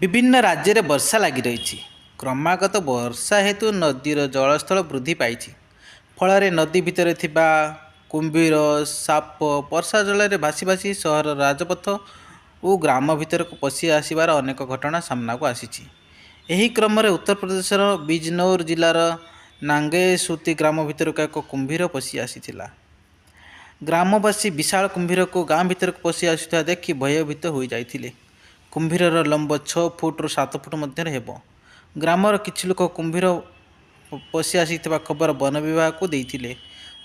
विभिन्न राज्य में वर्षा लगी रही। क्रमागत वर्षा हेतु नदीर जलस्थल वृद्धि पाई। फल नदी भितर थिबा कुंभीर साप वर्षा जल भासी भासी सहर राजपथ और ग्राम भीतर को पशि आसबार अनेक घटना सामना को आसी। एही क्रम उत्तर प्रदेशर बिजनौर जिलार नांगेसुती ग्राम भीतर एक कुंभीर पशि आसीथिला। ग्रामवासी विशाल कुंभीर को गाँ भीतर को पशि आसुवा देखि भयभीत हो जाइथिले। कुंभीरर लंब 6 फुट 7 फुट मध्य हेब। ग्रामर किछि लोक कुंभीर पशि आसिथिबा खबर वन विभाग को देइथिले।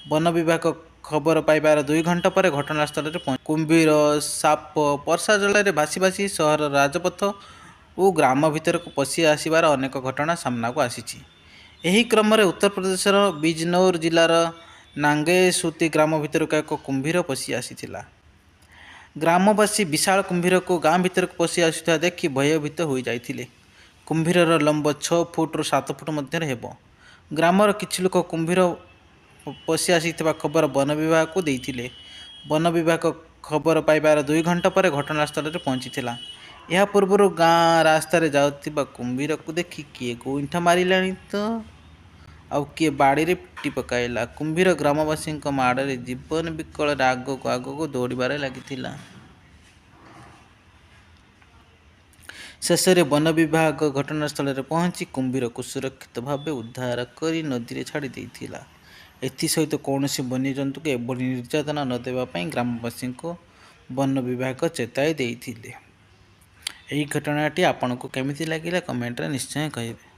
वन विभाग खबर पाइबार 2 घंटा पर घटनास्थल में पहुंच कुंभीर साप वर्षा जल भासी भासी सहर राजपथ और ग्राम भीतर को पशि आसबार अनेक घटना सामना को आसी। एही क्रम उत्तर प्रदेशर बिजनौर जिलार नांगेसुती ग्राम भीतर एक कुंभीर पशि आसीथिला। ग्रामवासी विशाल कुंभीर को गाँ भीतर को पशि आसुवा देखि भयभीत हो जाइथिले। कुंभीरर लंब 6 फुट 7 फुट मध्य हेब। ग्रामर किछि लोक कुंभीर पशि आसिथिबा खबर वन विभाग को देइथिले। वन विभाग खबर पाइबार 2 घंटा पर घटनास्थल में पहुंचीथिला। यह पूर्व गाँ रास्ता जाउथिबा कुंभीर को देखि किए गोइठा मारिलानी तो आउ किए बाड़ी रे पिटी पकाइला। कुंभीर ग्रामवासी माड़े जीवन विकल आगक आगक दौड़बार लगिथिला। शेष में वन विभाग घटनास्थल में पहुंची कुंभीर को सुरक्षित भाव उद्धार कर नदी में छाड़ी देइथिला। एसत कौन वन्यजंतु को एभली निर्यातना न देवाई ग्रामवासी को वन विभाग चेताई देइथिले। यही घटनाटी आपन को केमिति लागिला कमेंट रे निश्चय कहिबे।